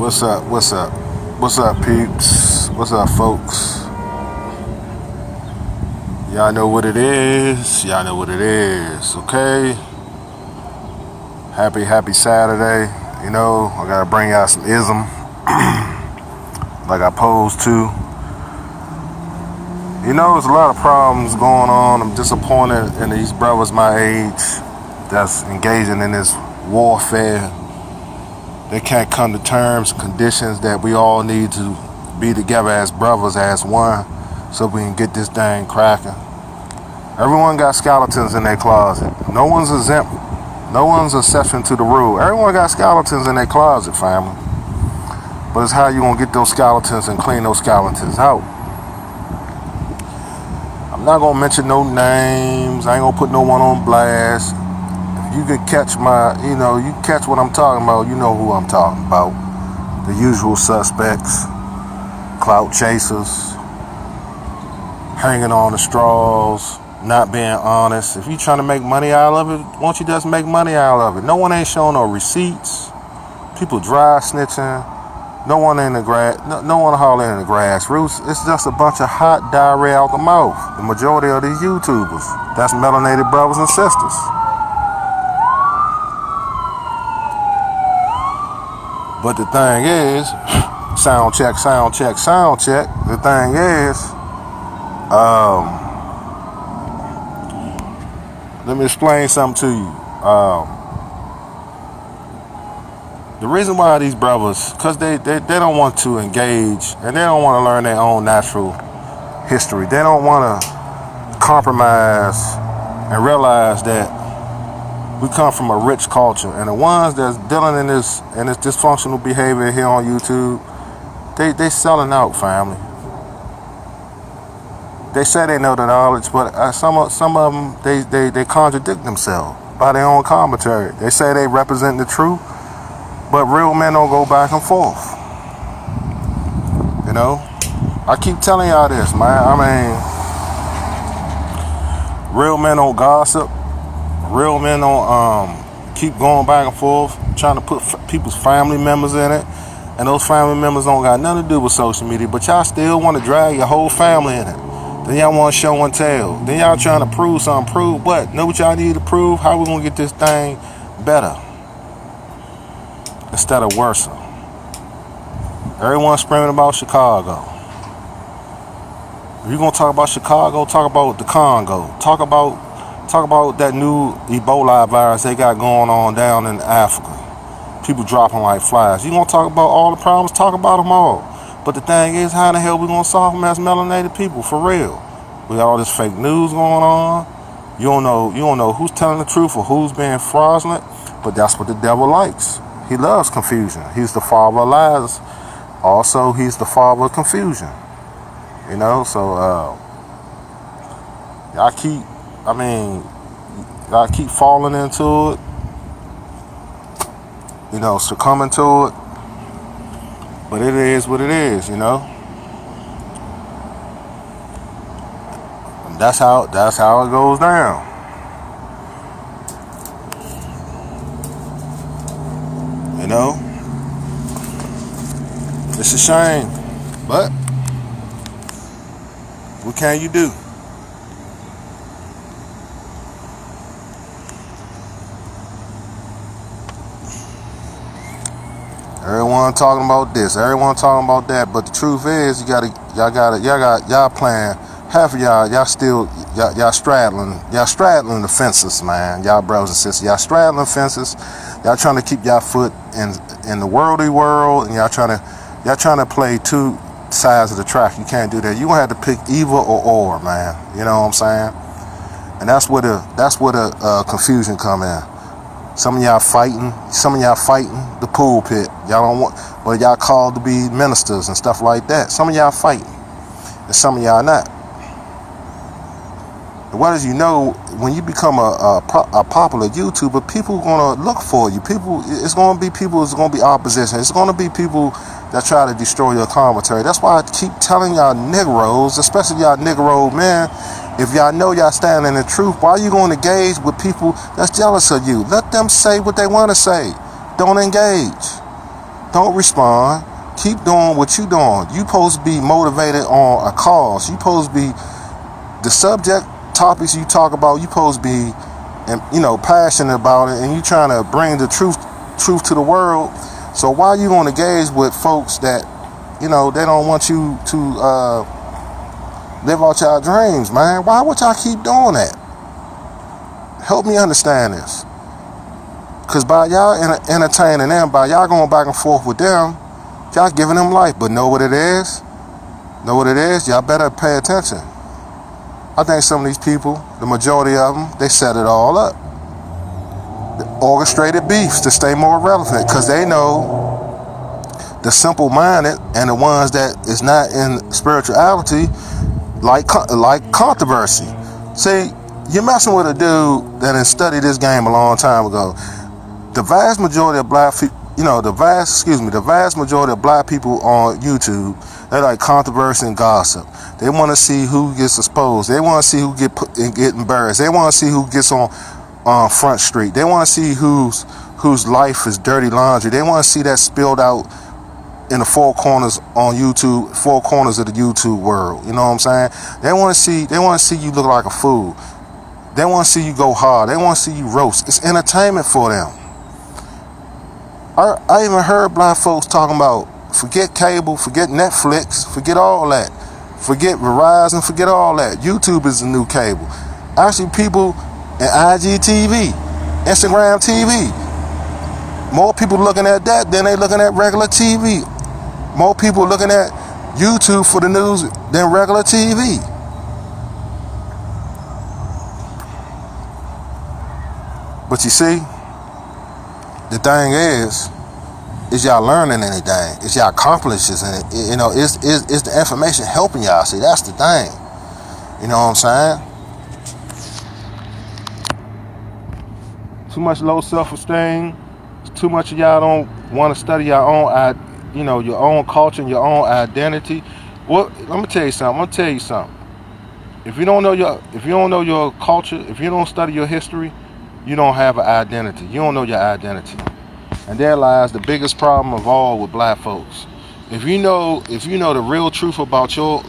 What's up? What's up? What's up, peeps? What's up, folks? Y'all know what it is. Y'all know what it is, okay? Happy Saturday. You know, I gotta bring out some ism like I posed to. You know, there's a lot of problems going on. I'm disappointed in these brothers my age that's engaging in this warfare. They can't come to terms, conditions that we all need to be together as brothers, as one, so we can get this thing cracking. Everyone got skeletons in their closet. No one's exempt. No one's exception to the rule. Everyone got skeletons in their closet, family. But it's how you gonna get those skeletons and clean those skeletons out. I'm not gonna mention no names. I ain't gonna put no one on blast. You can catch you catch what I'm talking about, you know who I'm talking about. The usual suspects, clout chasers, hanging on the straws, not being honest. If you trying to make money out of it, why don't you just make money out of it? No one ain't showing no receipts. People dry snitching. No one in the no one hollering in the grassroots. It's just a bunch of hot diarrhea out the mouth. The majority of these YouTubers, that's melanated brothers and sisters. But the thing is, sound check. The thing is, let me explain something to you. The reason why these brothers, because they don't want to engage and they don't want to learn their own natural history. They don't want to compromise and realize that we come from a rich culture, and the ones that's dealing in this dysfunctional behavior here on YouTube, they selling out, family. They say they know the knowledge, but some of them they contradict themselves by their own commentary. They say they represent the truth, but real men don't go back and forth. You know, I keep telling y'all this, man. I mean, real men don't gossip. Real men don't keep going back and forth, trying to put people's family members in it. And those family members don't got nothing to do with social media, but y'all still want to drag your whole family in it. Then y'all want to show and tell. Then y'all trying to prove something. Prove what? Know what y'all need to prove? How we going to get this thing better instead of worse? Everyone's screaming about Chicago. If you're going to talk about Chicago, talk about the Congo. Talk about that new Ebola virus they got going on down in Africa. People dropping like flies. You gonna talk about all the problems? Talk about them all. But the thing is, how in the hell we gonna solve them as melanated people, for real? We got all this fake news going on. You don't know who's telling the truth or who's being fraudulent. But that's what the devil likes. He loves confusion. He's the father of lies. Also, he's the father of confusion. You know, so y'all keep falling into it, you know, succumbing to it. But it is what it is, you know. And that's how it goes down. You know? It's a shame. But what can you do? Everyone talking about this, everyone talking about that, but the truth is, y'all playing. Half of y'all straddling the fences, man. Y'all brothers and sisters, y'all straddling fences. Y'all trying to keep y'all foot in the worldly world, and y'all trying to play two sides of the track. You can't do that. You gonna have to pick either or, man. You know what I'm saying? And that's where the confusion come in. Some of y'all fighting the pulpit. Y'all don't want, but y'all called to be ministers and stuff like that. Some of y'all fighting, and some of y'all not. And what as you know, when you become a popular YouTuber, people gonna look for you. It's gonna be opposition. It's gonna be people that try to destroy your commentary. That's why I keep telling y'all Negroes, especially y'all Negro men, if y'all know y'all stand in the truth, why are you going to engage with people that's jealous of you? Let them say what they want to say. Don't engage. Don't respond. Keep doing what you doing. You supposed to be motivated on a cause. You supposed to be the subject topics you talk about. You supposed to be, passionate about it, and you trying to bring the truth to the world. So why you gonna engage with folks that, they don't want you to live out your dreams, man? Why would y'all keep doing that? Help me understand this. Because by y'all entertaining them, by y'all going back and forth with them, y'all giving them life. But know what it is? Y'all better pay attention. I think some of these people, the majority of them, they set it all up. The orchestrated beefs to stay more relevant, because they know the simple-minded and the ones that is not in spirituality like controversy. See, you're messing with a dude that has studied this game a long time ago. The vast majority of black people, the vast majority of black people on YouTube, they like controversy and gossip. They want to see who gets exposed. They want to see who get embarrassed. They want to see who gets on Front Street. They want to see whose life is dirty laundry. They want to see that spilled out in the four corners on YouTube, four corners of the YouTube world. You know what I'm saying? They want to see you look like a fool. They want to see you go hard. They want to see you roast. It's entertainment for them. I even heard black folks talking about forget cable, forget Netflix, forget all that. Forget Verizon, forget all that. YouTube is the new cable. Actually, people in IGTV, Instagram TV, more people looking at that than they looking at regular TV. More people looking at YouTube for the news than regular TV. But you see, the thing is y'all learning anything? Is y'all accomplishes in it? Is the information helping y'all? See, that's the thing. You know what I'm saying? Too much low self-esteem. Too much of y'all don't want to study your own, your own culture and your own identity. Well, let me tell you something. If you don't know your culture, if you don't study your history, you don't have an identity. You don't know your identity. And there lies the biggest problem of all with black folks. If you know the real truth about your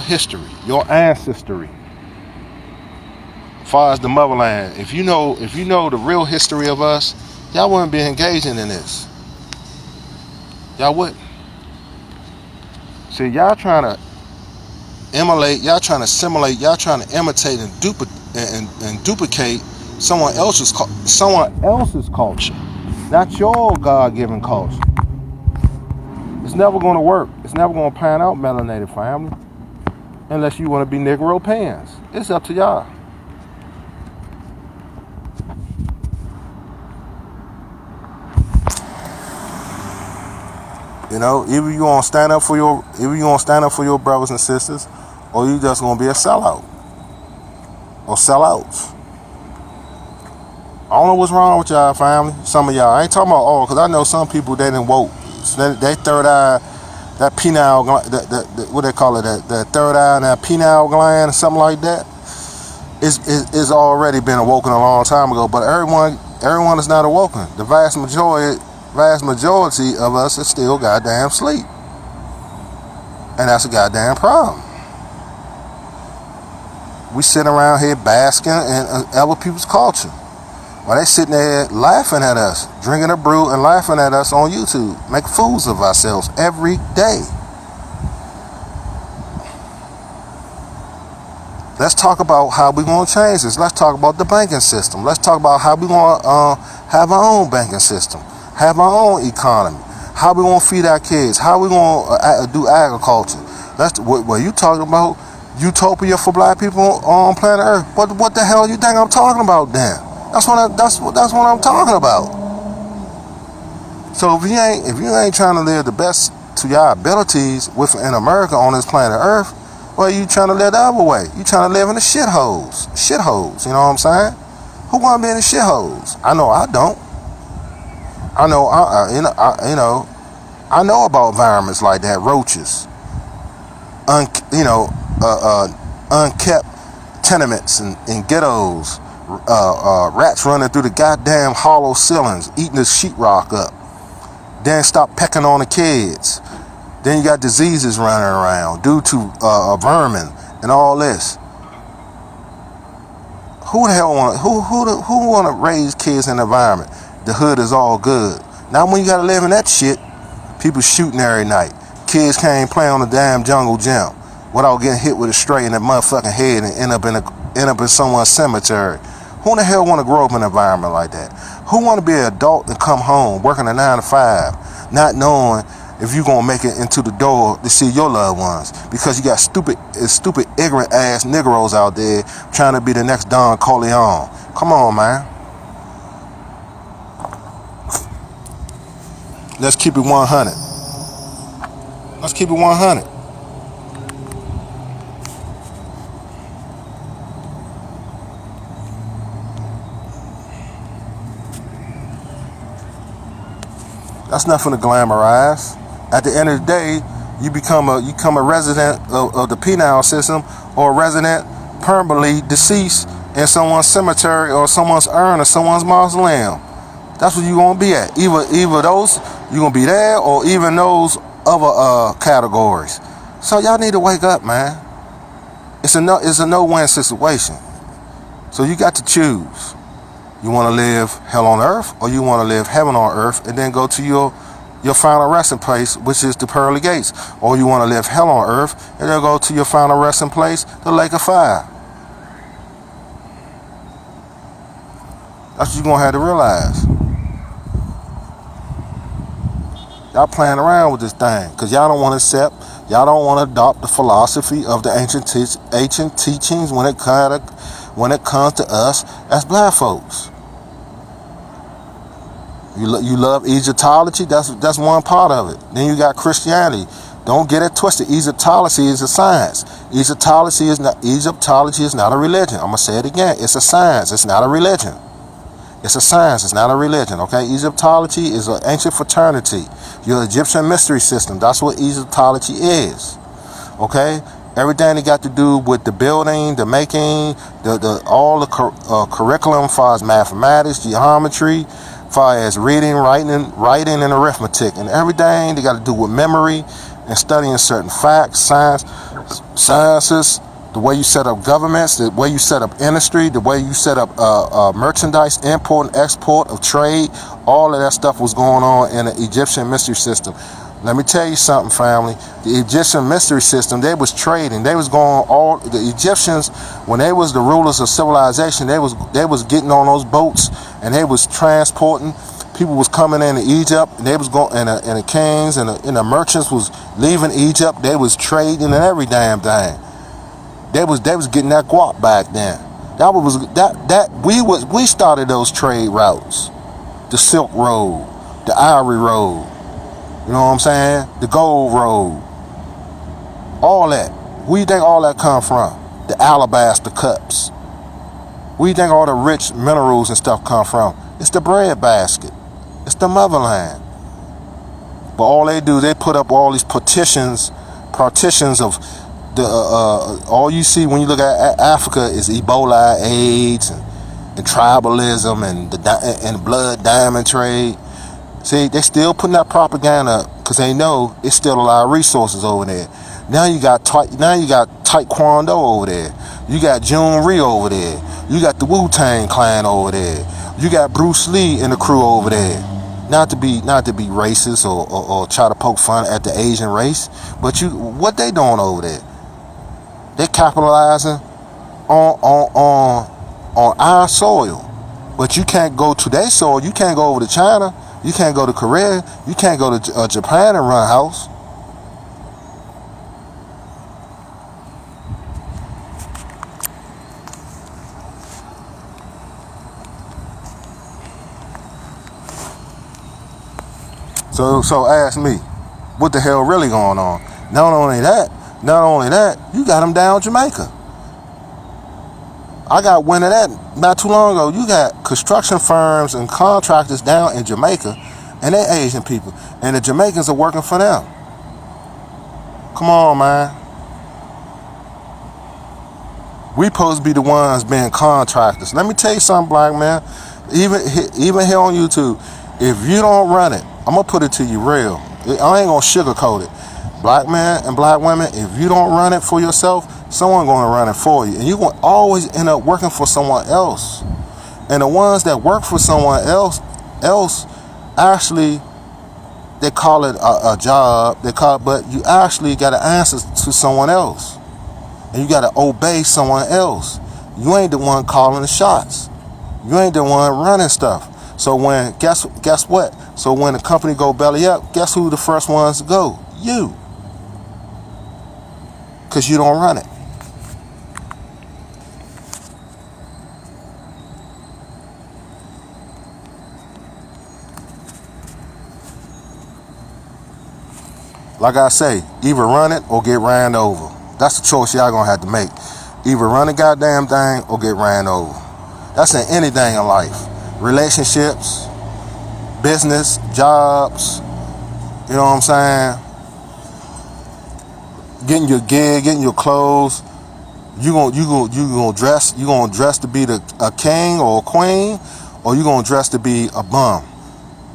history, your ancestry, as far as the motherland, if you know the real history of us, y'all wouldn't be engaging in this. Y'all wouldn't. See, y'all trying to emulate, y'all trying to simulate, y'all trying to imitate and duplicate someone else's culture, not your God-given culture. It's never going to work. It's never going to pan out, melanated family, unless you want to be Negro pants. It's up to y'all. Either you gonna stand up for your brothers and sisters, or you just gonna be a sellout or sellouts. I don't know what's wrong with y'all, family. Some of y'all, I ain't talking about all, because I know some people they didn't woke. So they third eye, that pineal, what they call it, that third eye and that pineal gland or something like that, is already been awoken a long time ago. But everyone is not awoken. The vast majority of us is still goddamn asleep, and that's a goddamn problem. We sit around here basking in other people's culture, while they sitting there laughing at us, drinking a brew and laughing at us on YouTube, make fools of ourselves every day. Let's talk about how we're going to change this. Let's talk about the banking system. Let's talk about how we're going to have our own banking system, have our own economy, how we're going to feed our kids, how we're going to do agriculture. That's what you talking about, utopia for black people on planet Earth. What the hell you think I'm talking about then? That's what I'm talking about. So if you ain't trying to live the best to your abilities within America on this planet Earth, well, you trying to live the other way. You trying to live in the shitholes. You know what I'm saying? Who want to be in the shitholes? I know I don't. I know about environments like that, roaches, unkept tenements and ghettos, rats running through the goddamn hollow ceilings, eating the sheetrock up, Then stop pecking on the kids. Then you got diseases running around due to vermin and all this. Who the hell who want to raise kids in the environment? The hood is all good. Now when you got to live in that shit, people shooting every night. Kids can't play on the damn jungle gym without getting hit with a stray in their motherfucking head and end up in someone's cemetery. Who the hell want to grow up in an environment like that? Who want to be an adult and come home working a 9 to 5, not knowing if you're gonna make it into the door to see your loved ones because you got stupid, ignorant ass Negroes out there trying to be the next Don Corleone? Come on, man. Let's keep it 100. Let's keep it 100. That's nothing to glamorize. At the end of the day, you become a resident of the penal system or a resident permanently deceased in someone's cemetery or someone's urn or someone's mausoleum. That's what you're going to be at. Either those, you're going to be there, or even those other categories. So y'all need to wake up, man. It's a no-win situation. So you got to choose. You want to live hell on earth, or you want to live heaven on earth and then go to your final resting place, which is the pearly gates. Or you want to live hell on earth and then go to your final resting place, the lake of fire. That's what you're going to have to realize. Y'all playing around with this thing because y'all don't want to accept, y'all don't want to adopt the philosophy of the ancient teachings when it comes to us as black folks. You love Egyptology, that's one part of it. Then you got Christianity. Don't get it twisted. Egyptology is a science. Egyptology is not a religion. I'm gonna say it again. It's a science. It's not a religion. It's a science. It's not a religion. Okay. Egyptology is an ancient fraternity. Your Egyptian mystery system. That's what Egyptology is. Okay. Everything they got to do with the building, the making, all the curriculum, as far as mathematics, geometry, as far as reading, writing, and arithmetic, and everything they got to do with memory and studying certain facts, sciences, the way you set up governments, the way you set up industry, the way you set up merchandise, import and export of trade. All of that stuff was going on in the Egyptian mystery system. Let me tell you something, family. The Egyptian mystery system, they was trading. They was going the Egyptians, when they was the rulers of civilization, they was getting on those boats and they was transporting. People was coming into Egypt and they was going, and the kings and the merchants was leaving Egypt. They was trading and every damn thing. They was getting that guap back then. We started those trade routes. The Silk Road, the Ivory Road. You know what I'm saying? The Gold Road. All that. Where you think all that come from? The alabaster cups. Where you think all the rich minerals and stuff come from? It's the bread basket. It's the motherland. But all they do, they put up all these partitions of the all you see when you look at Africa is Ebola, AIDS, and tribalism and the blood diamond trade. See, they still putting that propaganda up because they know it's still a lot of resources over there. Now you got Taekwondo over there. You got Jun Ree over there. You got the Wu-Tang Clan over there. You got Bruce Lee and the crew over there. Not to be racist or try to poke fun at the Asian race, but what they doing over there? They capitalizing on our soil. But you can't go to their soil. You can't go over to China. You can't go to Korea. You can't go to Japan and run a house. So ask me, what the hell really going on? Not only that, you got them down Jamaica. I got wind of that not too long ago. You got construction firms and contractors down in Jamaica, and they're Asian people, and the Jamaicans are working for them. Come on, man. We supposed to be the ones being contractors. Let me tell you something, black man. Even here on YouTube, if you don't run it, I'm gonna put it to you real. I ain't gonna sugarcoat it. Black men and black women, if you don't run it for yourself, someone gonna run it for you, and you're gonna always end up working for someone else. And the ones that work for someone else actually, they call it a job. But you actually got to answer to someone else, and you got to obey someone else. You ain't the one calling the shots. You ain't the one running stuff. So when guess what? So when the company go belly up, guess who the first ones to go? You, because you don't run it. Like I say, either run it or get ran over. That's the choice y'all gonna have to make. Either run the goddamn thing or get ran over. That's in anything in life. Relationships, business, jobs, you know what I'm saying? Getting your gig, getting your clothes. You gonna dress to be a king or a queen, or you gonna dress to be a bum.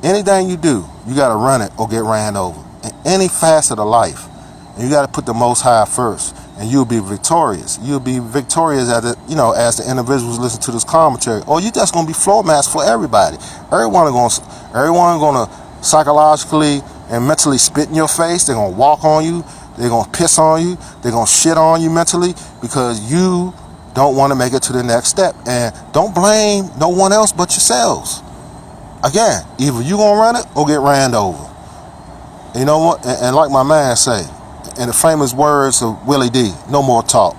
Anything you do, you gotta run it or get ran over. In any facet of life. And you gotta put the Most High first, and you'll be victorious. You'll be victorious as the individuals listen to this commentary. Or you just gonna be floor mats for everybody. Everyone gonna psychologically and mentally spit in your face. They're gonna walk on you. They're gonna piss on you. They're gonna shit on you mentally because you don't want to make it to the next step. And don't blame no one else but yourselves. Again, either you gonna run it or get ran over. You know what? And like my man say, in the famous words of Willie D, no more talk.